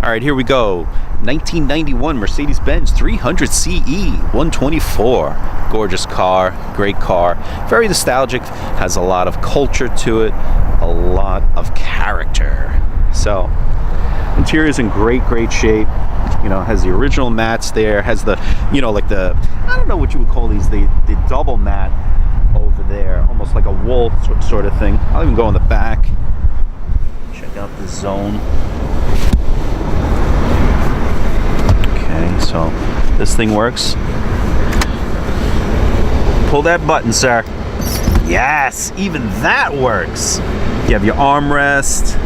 All right, here we go. 1991 Mercedes-Benz 300 CE 124. Gorgeous car, great car. Very nostalgic, has a lot of culture to it, a lot of character. So, interior's in great shape. You know, has the original mats there, has the, you know, like the, I don't know what you would call these, the double mat over there, almost like a wool sort of thing. I'll even go in the back. Check out the zone. Okay, so this thing works. Pull that button, sir. Yes, even that works. You have your armrest.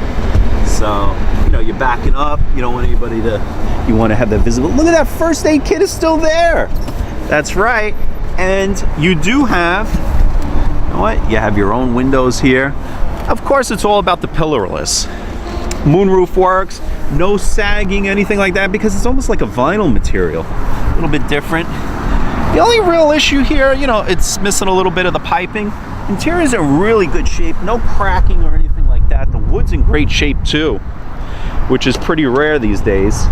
So, you know, you're backing up. You don't want anybody to, you want to have that visible. Look at that first aid kit is still there. That's right. And you do have, you know what? You have your own windows here. Of course, it's all about the pillarless. Moonroof works. No sagging, anything like that, because it's almost like a vinyl material. A little bit different. The only real issue here, you know, it's missing a little bit of the piping. Interior's in really good shape. No cracking or anything like that. The wood's in great shape too, which is pretty rare these days.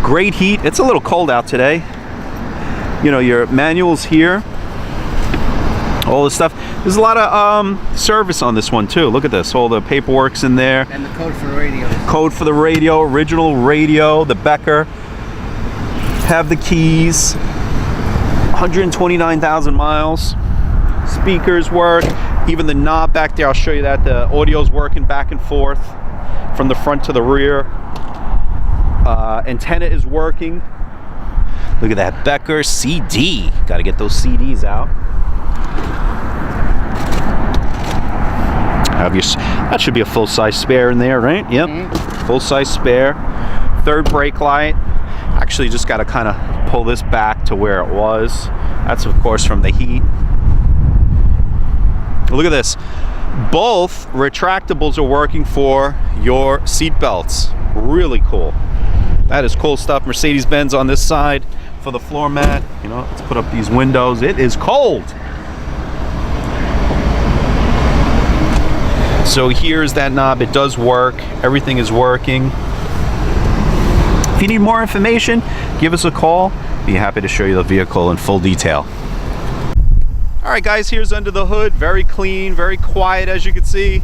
Great heat. It's a little cold out today. You know, your manuals here. All this stuff. There's a lot of service on this one too. Look at this. All the paperwork's in there. And the code for the radio. Code for the radio. Original radio. The Becker. Have the keys. 129,000 miles. Speakers work. Even the knob back there. I'll show you that. The audio's working back and forth from the front to the rear. Antenna is working. Look at that Becker CD. Got to get those CDs out. Have your, that should be a full-size spare in there, right? Yep, full-size spare. Third brake light. Actually, just got to kind of pull this back to where it was. That's, of course, from the heat. Look at this. Both retractables are working for your seat belts. Really cool. That is cool stuff. Mercedes-Benz on this side for the floor mat. You know, let's put up these windows. It is cold. So here's that knob. It does work. Everything is working. If you need more information, give us a call. Be happy to show you the vehicle in full detail. All right, guys, here's under the hood. Very clean, very quiet, as you can see.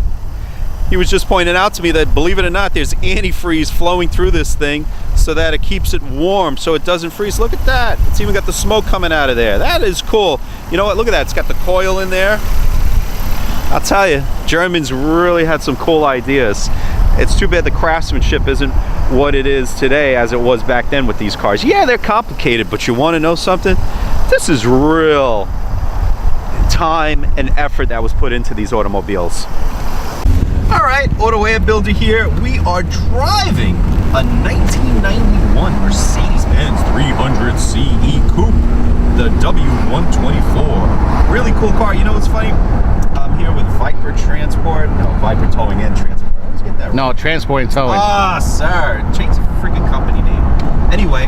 He was just pointing out to me that, believe it or not, there's antifreeze flowing through this thing so that it keeps it warm so it doesn't freeze. Look at that. It's even got the smoke coming out of there. That is cool. You know what? Look at that. It's got the coil in there. I'll tell you, Germans really had some cool ideas. It's too bad the craftsmanship isn't what it is today as it was back then with these cars. Yeah, they're complicated, but you want to know something? This is real time and effort that was put into these automobiles. All right, Automotive Ad Builder here. We are driving a 1991 Mercedes-Benz 300 CE Coupe, the W124. Really cool car. You know what's funny? I'm here with Viper Transport. No, Viper Towing and Transport. I always get that right. No, Transport and Towing. Ah, sir. Change the freaking company name. Anyway,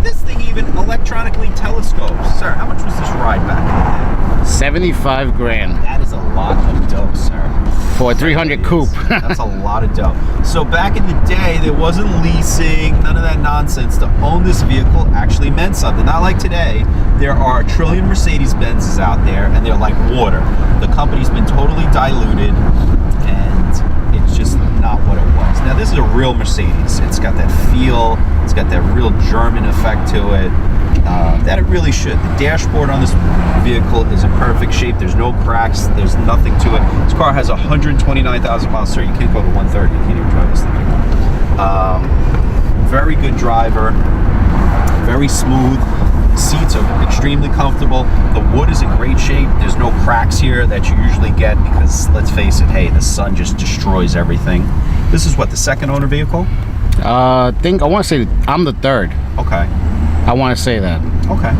this thing even electronically telescopes. Sir, how much was this ride back in the day? 75 grand. That is a lot of dough, sir. For a 300 Coupe. That's a lot of dough. So back in the day, there wasn't leasing, none of that nonsense. To own this vehicle actually meant something. Not like today. There are a trillion Mercedes-Benzes out there, and they're like water. The company's been totally diluted, and it's just not what it was. Now, this is a real Mercedes. It's got that feel. It's got that real German effect to it. That it really should. The dashboard on this vehicle is in perfect shape. There's no cracks. There's nothing to it. This car has 129,000 miles, sir. You can't go to 130. You can't even drive this thing anymore. Very good driver. Very smooth. Seats are extremely comfortable. The wood is in great shape. There's no cracks here that you usually get because, let's face it, hey, the sun just destroys everything. This is what, the second owner vehicle? I want to say I'm the third. Okay. I want to say that. Okay.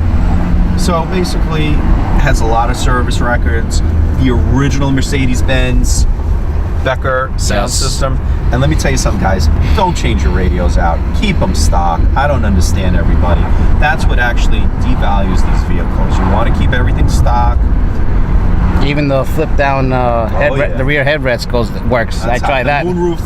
So basically, has a lot of service records. The original Mercedes-Benz Becker sound system. And let me tell you something, guys. Don't change your radios out. Keep them stock. I don't understand everybody. That's what actually devalues these vehicles. You want to keep everything stock. Even the flip down the rear headrest works. I tried that. The moonroof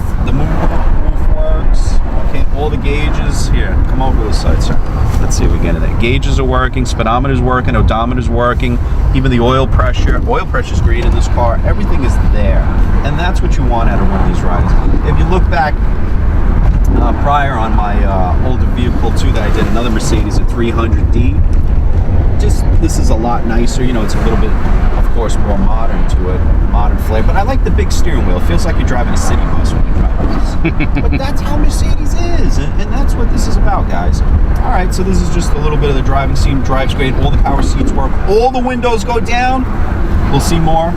all the gauges. Here, come over to the side, sir. Let's see if we get into that. Gauges are working, speedometer's working, odometer's working, even the oil pressure. Oil pressure's great in this car. Everything is there. And that's what you want out of one of these rides. If you look back prior on my older vehicle too that I did, another Mercedes, a 300D. Just, this is a lot nicer. You know, it's a little bit, of course, more modern to it, modern flair. But I like the big steering wheel. It feels like you're driving a city bus when you drive this. But that's how Mercedes is, and that's what this is about, guys. All right, so this is just a little bit of the driving scene. Drives great. All the power seats work. All the windows go down. We'll see more